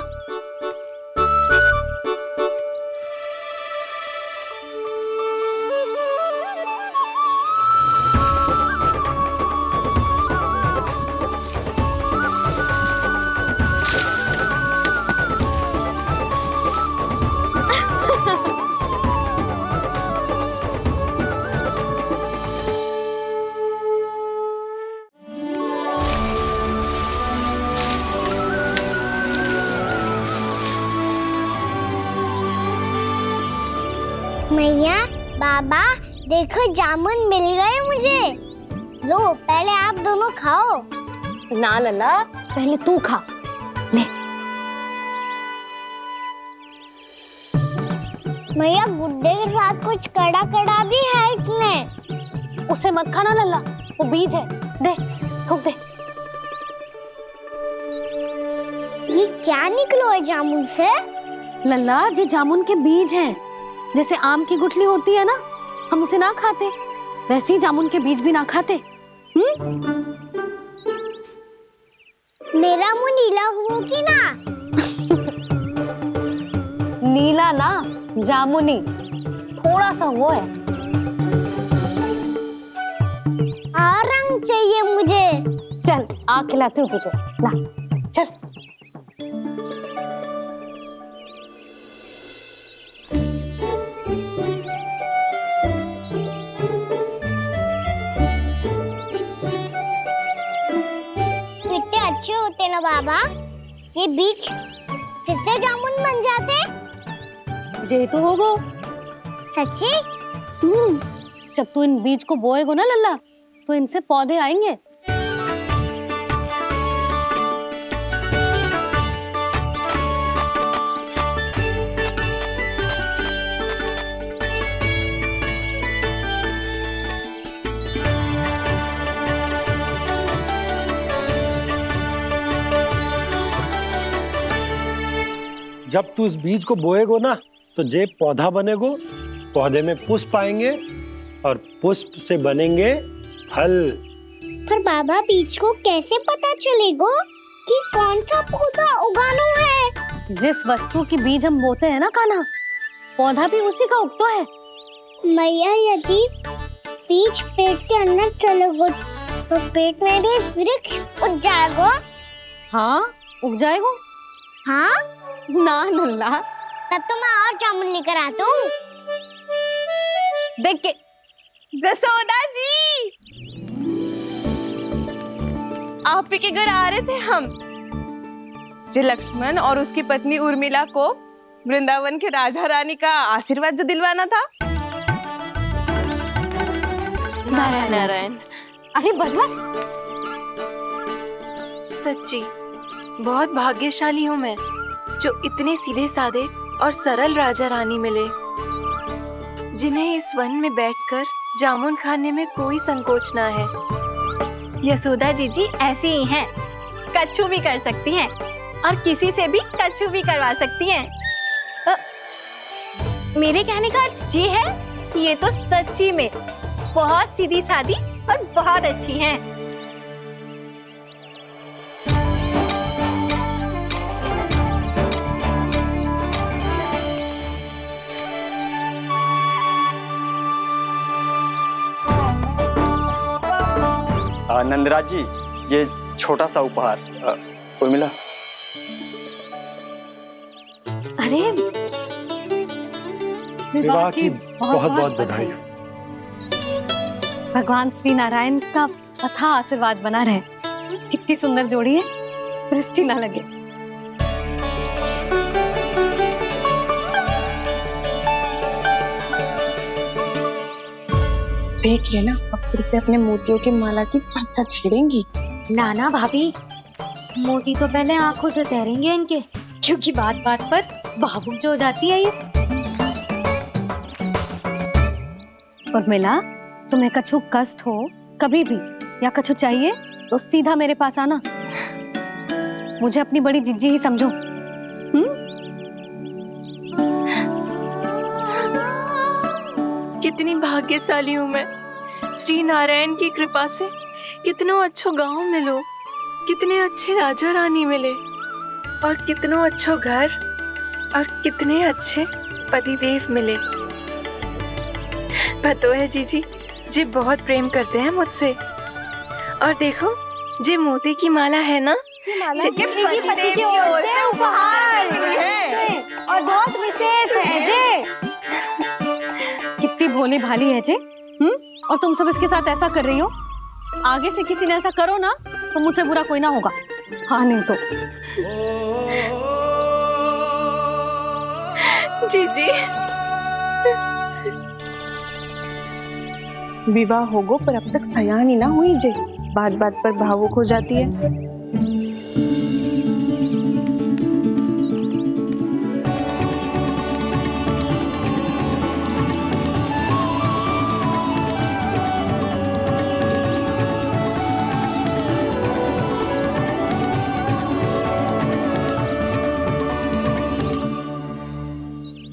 मैया, बाबा, देखो जामुन मिल गए मुझे। लो, पहले आप दोनों खाओ। ना लल्ला, पहले तू खा ले। मैया, गुड्डे के साथ कुछ कड़ा कड़ा भी है इसमें। उसे मत खाना लल्ला, वो बीज है। दे, थूक दे। ये क्या निकलो है जामुन से? लल्ला, ये जामुन के बीज हैं। जैसे आम की गुठली होती है ना, हम उसे ना खाते, वैसे ही जामुन के बीज भी ना खाते। मेरा मुंह नीला हुआ कि ना? नीला ना, जामुनी, थोड़ा सा वो है। और रंग चाहिए मुझे। चल, आ खिलाती हूँ तुझे। ला, चल। अच्छे होते ना बाबा, ये बीज फिर से जामुन बन जाते। ये तो होगा। सच्ची? जब तू इन बीज को बोएगा ना लल्ला, तो इनसे पौधे आएंगे। जब तू इस बीज को बोएगो ना, तो जे पौधा बनेगो, पौधे में पुष्प आएंगे और पुष्प से बनेंगे फल। पर बाबा, बीज को कैसे पता चलेगा कि कौन सा पौधा उगाना है? जिस वस्तु की बीज हम बोते हैं ना कान्हा, पौधा भी उसी का उगता है। मैया, यदि बीज पेट के अंदर चलेगा तो पेट में भी वृक्ष उग जाएगा। हाँ, उग जाएगा। हाँ ना लल्ला, तब तो मैं और जामुन लेकर आता हूँ। देख के। जसोदा जी, आप ही के घर आ रहे थे हम। जी, लक्ष्मण और उसकी पत्नी उर्मिला को वृंदावन के राजा रानी का आशीर्वाद जो दिलवाना था। नारायण नारायण। अरे बस बस। सच्ची बहुत भाग्यशाली हूँ मैं, जो इतने सीधे साधे और सरल राजा रानी मिले, जिन्हें इस वन में बैठकर जामुन खाने में कोई संकोच ना है। यशोदा जीजी ऐसी ही हैं, कच्छू भी कर सकती हैं और किसी से भी कच्छू भी करवा सकती हैं। मेरे कहने का अर्थ ये है कि ये तो सच्ची में बहुत सीधी सादी और बहुत अच्छी हैं। नंदराज जी, ये छोटा सा उपहार। उर्मिला। अरे, विवाह की बहुत बहुत बधाई। भगवान श्री नारायण का अथाह आशीर्वाद बना रहे। कितनी सुंदर जोड़ी है, दृष्टि ना लगे। देख लेना, अब फिर से अपने मोतियों की माला की चर्चा छेड़ेंगी। नाना भाभी, मोती तो पहले आंखों से तैरेंगे इनके, क्योंकि बात बात पर भावुक जो हो जाती है ये। उर्मिला, तुम्हें कछु कष्ट हो कभी भी या कछु चाहिए तो सीधा मेरे पास आना। मुझे अपनी बड़ी जिज्जी ही समझो। कितनी भाग्यशाली हूँ मैं, श्री नारायण की कृपा से कितनों अच्छो गांव मिलो, कितने अच्छे राजा रानी मिले, और कितनों अच्छो घर और कितने अच्छे पतिदेव मिले। पतो है जीजी, जी बहुत प्रेम करते हैं मुझसे। और देखो, जे मोती की माला है ना, पति की ओर से उपहार है और बहुत विशेष है जे। कितनी भोली भाली है जे। और तुम सब इसके साथ ऐसा कर रही हो। आगे से किसी ने ऐसा करो ना तो मुझसे बुरा कोई ना होगा। हाँ नहीं तो जीजी, विवाह होगो पर अब तक सयान ही ना हुई जे, बात बात पर भावुक हो जाती है।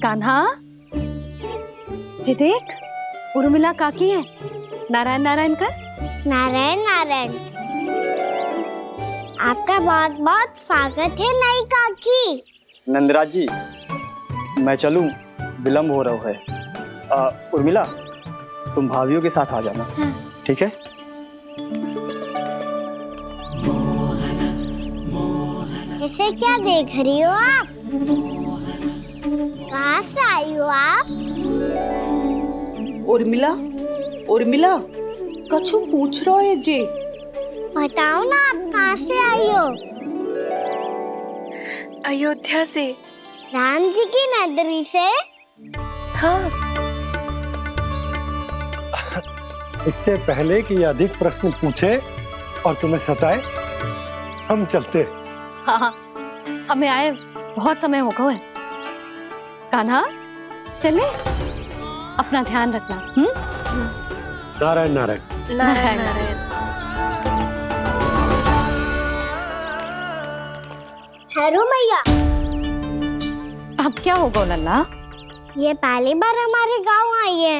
कान्हा, जी देख, उर्मिला काकी है। नारायण नारायण कर। नारायण नारायण। आपका बहुत बहुत स्वागत है नई काकी। नंदराज जी, मैं चलूं, विलम्ब हो रहा है। उर्मिला, तुम भाभियों के साथ आ जाना। ठीक है? इसे क्या देख रही हो आप? कहाँ से आई हो आप? उर्मिला, उर्मिला, कछु पूछ रहा है जे। बताओ ना, आप कहाँ से आई हो? अयोध्या से। राम जी की नगरी से? हाँ। इससे पहले कि ये अधिक प्रश्न पूछे और तुम्हें सताए, हम चलते। हाँ, हमें आए बहुत समय हो गया है। कान्हा, चले, अपना ध्यान रखना। नारायण नारायण। नारायण नारायण। ठहरो मैया। अब क्या होगा लल्ला? ये पहली बार हमारे गांव आई है,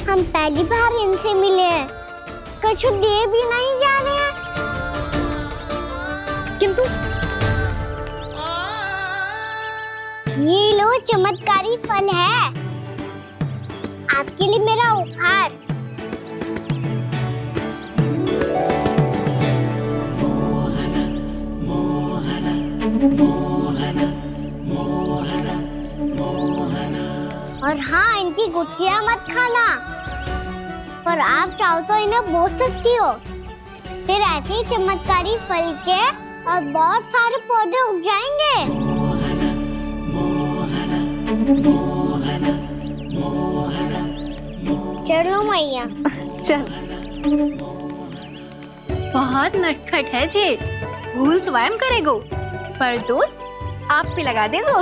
हम पहली बार इनसे मिले हैं, कुछ दे भी नहीं जा रहे हैं। किंतु ये लो, चमत्कारी फल है आपके लिए, मेरा उपहार। और हाँ, इनकी गुठलियां मत खाना, और आप चाहो तो इन्हें बोस सकती हो, फिर ऐसे ही चमत्कारी फल के और बहुत सारे पौधे उग जाएंगे। चलो मैया। चल। बहुत नटखट है जे, भूल स्वयं करेगो, पर दोष आप पे लगा देगो।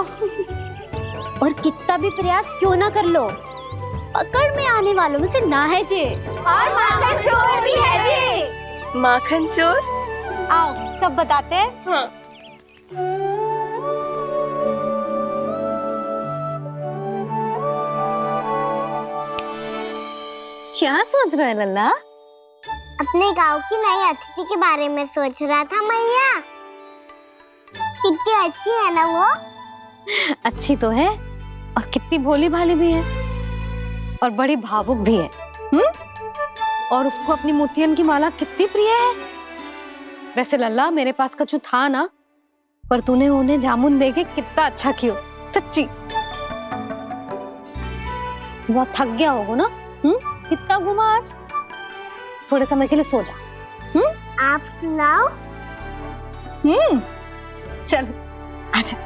और कितना भी प्रयास क्यों ना कर लो, पकड़ में आने वालों में से ना है जे। और माखन चोर भी है जे। माखन चोर? आओ सब बताते हैं। हाँ। क्या सोच रहे है लल्ला? अपने गांव की नई अतिथि के बारे में सोच रहा था मैया। कितनी अच्छी है ना वो? अच्छी तो है, और कितनी भोली भाली भी है, और बड़ी भावुक भी है। और उसको अपनी मोतियन की माला कितनी प्रिय है। वैसे लल्ला, मेरे पास कछु था ना, पर तूने उन्हें जामुन देके कितना अच्छा किया, सच्ची। बहुत थक गया होगा ना? कितना घुमा आज? थोड़े समय के लिए सो जा। आप सुनाओ। चल आजा।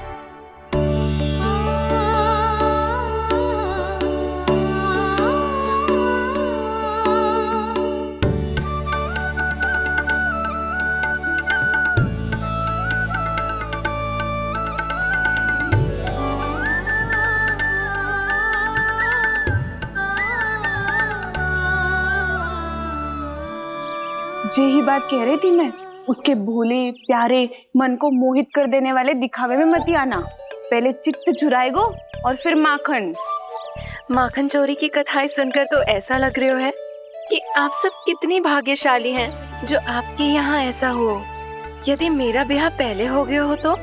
यही बात कह रही थी मैं। उसके भोले प्यारे मन को मोहित कर देने वाले दिखावे में मत आना। पहले चित्त चुराएगो और फिर माखन। माखन चोरी की कथाएं सुनकर तो ऐसा लग रहा है कि आप सब कितनी भाग्यशाली हैं जो आपके यहाँ ऐसा हो। यदि मेरा ब्याह पहले हो गया हो तो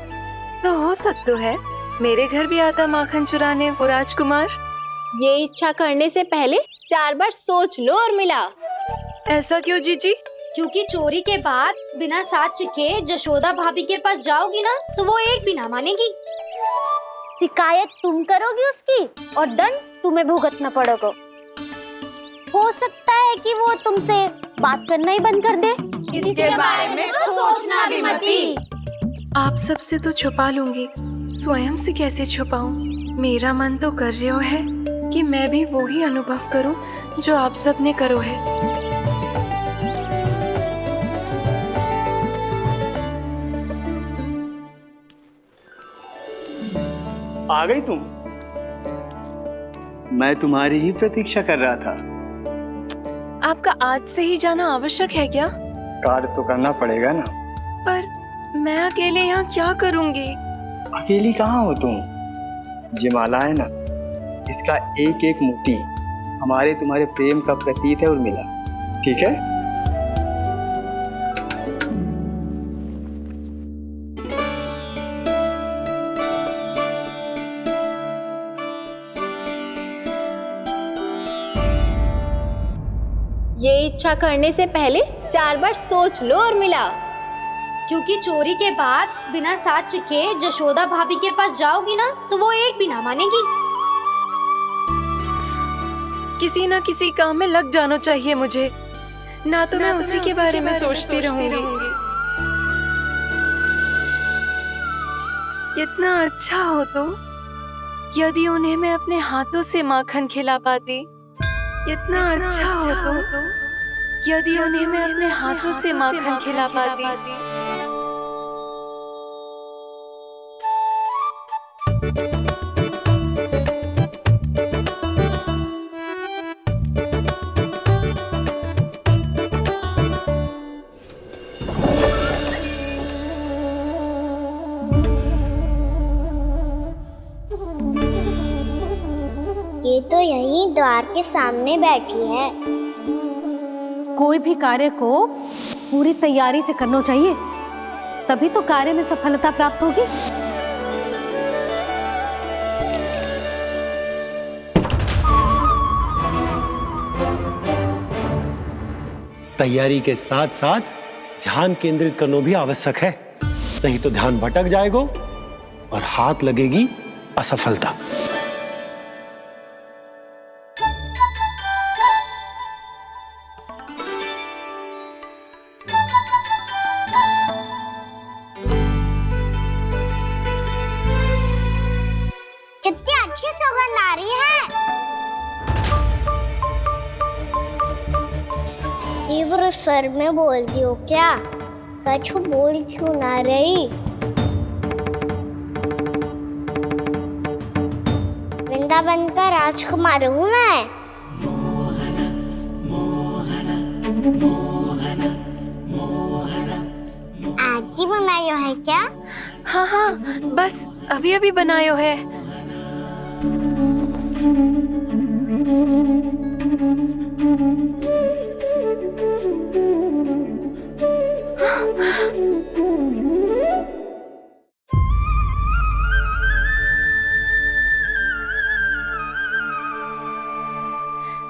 हो सकता है मेरे घर भी आता माखन चुराने वो राजकुमार। ये इच्छा करने से पहले 4 बार सोच लो और मिला। ऐसा क्यों जीजी? क्योंकि चोरी के बाद बिना साथ के जशोदा भाभी के पास जाओगी ना तो वो एक भी ना मानेगी। शिकायत तुम करोगी उसकी और दंड तुम्हें भुगतना पड़ेगा। हो सकता है कि वो तुमसे बात करना ही बंद कर दे। इसके बारे में तो सोचना भी मती। आप सबसे तो छुपा लूंगी, स्वयं से कैसे छुपाऊं? मेरा मन तो कर रहा है कि मैं भी वो ही अनुभव करूं जो आप सब ने करो है। आ गई तुम? मैं तुम्हारी ही प्रतीक्षा कर रहा था। आपका आज से ही जाना आवश्यक है क्या? कार्य तो करना पड़ेगा ना। पर मैं अकेले यहाँ क्या करूँगी? अकेली कहाँ हो तुम? ये माला है ना, इसका एक एक मोती हमारे तुम्हारे प्रेम का प्रतीक है उर्मिला। ठीक है? ये इच्छा करने से पहले 4 बार सोच लो और मिला। क्योंकि चोरी के बाद बिना साथ के जशोदा भाभी के पास जाओगी ना तो वो एक भी ना मानेगी। किसी ना किसी काम में लग जाना चाहिए मुझे, ना तो मैं उसी के बारे में सोचती रहूंगी। इतना अच्छा हो तो यदि उन्हें मैं अपने हाथों से माखन खिला पाती। इतना अच्छा हो तो यदि उन्हें मैं अपने हाथों से माखन खिला पाती। ये तो यहीं द्वार के सामने बैठी है। कोई भी कार्य को पूरी तैयारी से करना चाहिए, तभी तो कार्य में सफलता प्राप्त होगी। तैयारी के साथ साथ ध्यान केंद्रित करना भी आवश्यक है, नहीं तो ध्यान भटक जाएगा और हाथ लगेगी असफलता। कितनी अच्छी सुगंध आ रही है। तीव्र स्वर में बोलती हो क्या? कछु बोल क्यों ना रही? वृंदावन का राजकुमार हूँ मैं। आज ही बनायो है क्या? हाँ हाँ, बस अभी अभी बनायो है।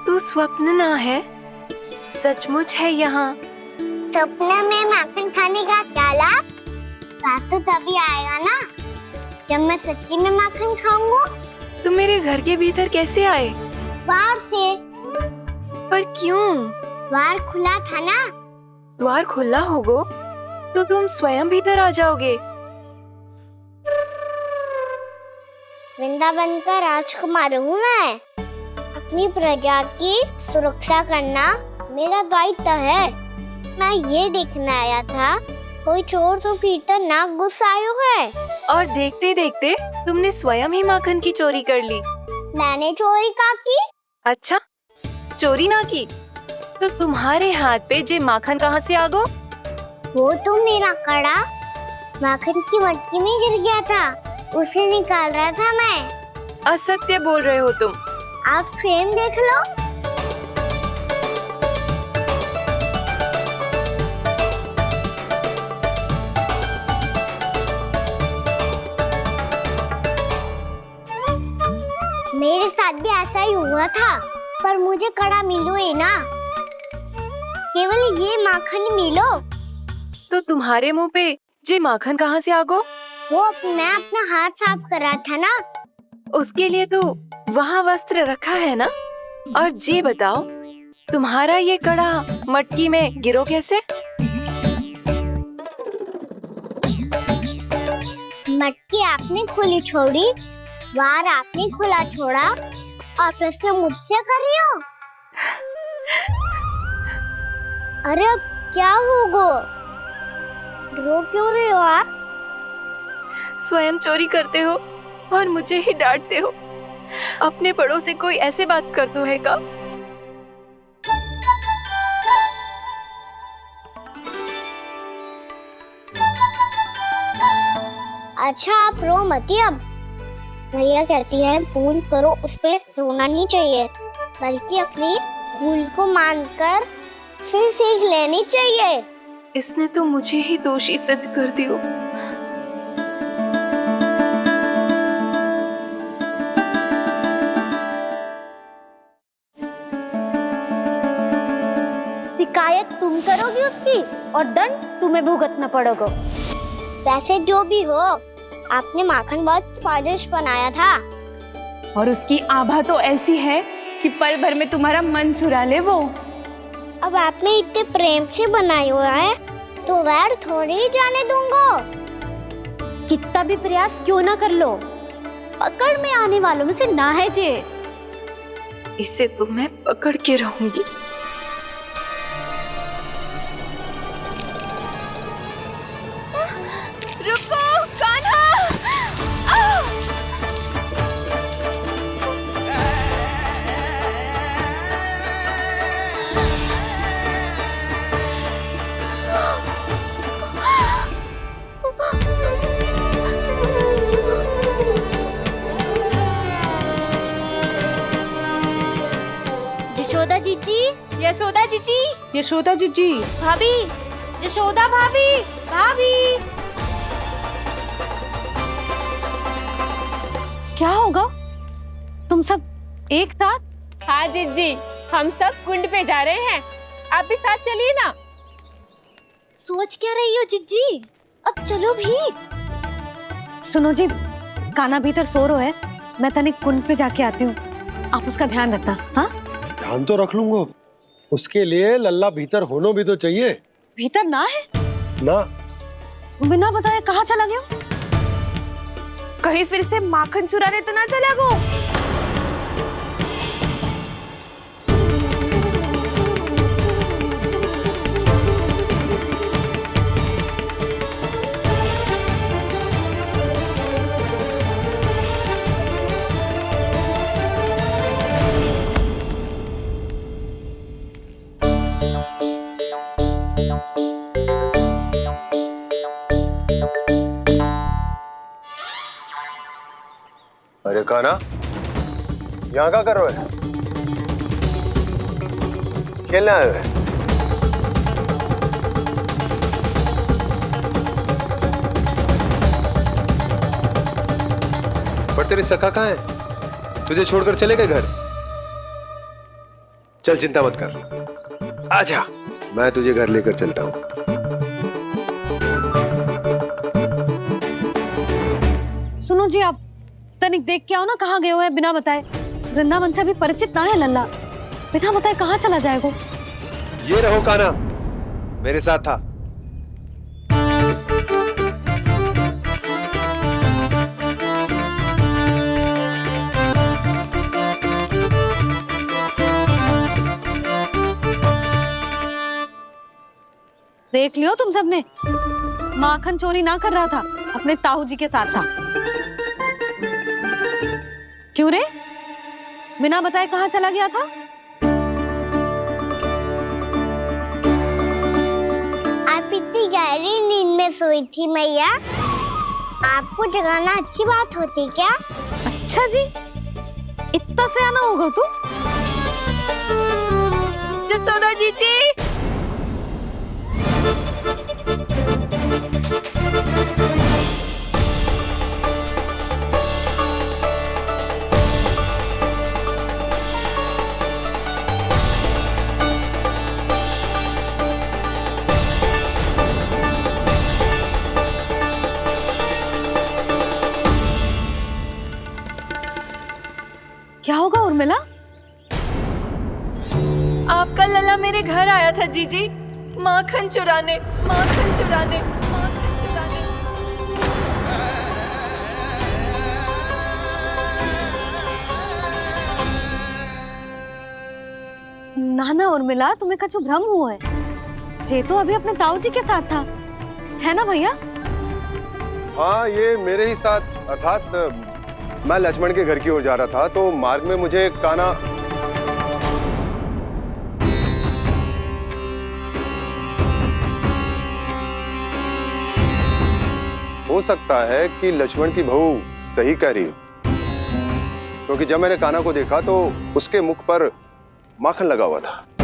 तू स्वप्न ना है, सचमुच है यहाँ। सपने में माखन खाने का क्या लाभ? स्वाद तो तभी आएगा ना जब मैं सच्ची में माखन खाऊंगा। तुम मेरे घर के भीतर कैसे आए? बाहर से। पर क्यों? द्वार खुला था ना। द्वार खुला होगा तो तुम स्वयं भीतर आ जाओगे। वृंदावन का राजकुमार हूँ मैं। अपनी प्रजा की सुरक्षा करना मेरा दायित्व है। मैं ये देखने आया था कोई चोर तो भीतर ना घुस आयो है। और देखते देखते तुमने स्वयं ही माखन की चोरी कर ली। मैंने चोरी का की? अच्छा, चोरी ना की तो तुम्हारे हाथ पे जे माखन कहाँ से आ गो? वो तो मेरा कड़ा माखन की मटकी में गिर गया था, उसे निकाल रहा था मैं। असत्य बोल रहे हो तुम। आप फ्रेम देख लो। मेरे साथ भी ऐसा ही हुआ था, पर मुझे कड़ा मिलो ही ना, केवल ये माखन मिलो। तो तुम्हारे मुंह पे जे माखन कहाँ से आ गो? वो मैं अपना हाथ साफ कर रहा था ना। उसके लिए तो वहाँ वस्त्र रखा है ना। और जे बताओ, तुम्हारा ये कड़ा मटकी में गिरो कैसे? मटकी आपने खुली छोड़ी, वार आपने खुला छोड़ा, और प्रश्न मुझसे कर रही हो? अरे अब क्या होगा? रो क्यों रहे हो आप? स्वयं चोरी करते हो और मुझे ही डांटते हो। अपने बड़ों से कोई ऐसे बात कर दो है का? अच्छा आप रो मती अब। भैया कहती है भूल करो, उस पे रोना नहीं चाहिए, बल्कि अपनी भूल को मानकर फिर सीख लेनी चाहिए। इसने तो मुझे ही दोषी सिद्ध कर दियो। शिकायत तुम करोगी उसकी और दंड तुम्हें भुगतना पड़ेगा। वैसे जो भी हो, आपने माखन बहुत स्वादिष्ट बनाया था। और उसकी आभा तो ऐसी है कि पल भर में तुम्हारा मन चुरा ले वो। अब आपने इतने प्रेम से बनाया हुआ है तो वैर थोड़ी ही जाने दूंगा। कितना भी प्रयास क्यों ना कर लो, पकड़ में आने वालों में से ना है जे। इसे तो मैं पकड़ के रहूंगी। रुको कान्हा! यशोदा जीजी, यशोदा जीजी, यशोदा जीजी, भाभी, यशोदा भाभी, भाभी। क्या होगा? तुम सब एक साथ? हाँ जीजी, हम सब कुंड पे जा रहे हैं, आप भी साथ चलिए ना। सोच क्या रही हो जीजी? अब चलो भी। सुनो जी, कान्हा भीतर सो रो है, मैं तनिक कुंड पे जाके आती हूँ, आप उसका ध्यान रखना। हाँ, ध्यान तो रख लूंगा, उसके लिए लल्ला भीतर होना भी तो चाहिए। भीतर ना है ना? बिना बताए कहाँ चला गया? कहीं फिर से माखन चुराने तो ना चला गो। अरे कान्हा, यहाँ क्या कर रहे हो? खेलने आए हो? पर तेरे सखा कहाँ है? तुझे छोड़कर चले गए घर? चल चिंता मत कर, आजा, मैं तुझे घर लेकर चलता हूँ। सुनो जी, आप तनिक देख के आओ ना, कहाँ गए हुए हैं बिना बताए। वृंदावन से अभी परिचित ना है लल्ला, बिना बताए कहाँ चला जाएगा? ये रहो कान्हा, मेरे साथ था। देख लियो तुम सबने, माखन चोरी ना कर रहा था, अपने ताऊ जी के साथ था। क्यों रे, बिना बताए कहाँ चला गया था? सोई थी मैया। आपको जगाना अच्छी बात होती क्या? अच्छा जी, इतना सयाना होगा तू? जसोदा जीजी, क्या होगा उर्मिला? आपका लला मेरे घर आया था जीजी, माखन चुराने, माखन चुराने, माखन चुराने। ना ना उर्मिला, तुम्हें कछु भ्रम हुआ है। जे तो अभी अपने ताऊ जी के साथ था, है ना भैया? हाँ, ये मेरे ही साथ, अर्थात मैं लक्ष्मण के घर की ओर जा रहा था तो मार्ग में मुझे काना हो सकता है कि लक्ष्मण की बहू सही कह रही हो, क्योंकि जब मैंने काना को देखा तो उसके मुख पर माखन लगा हुआ था।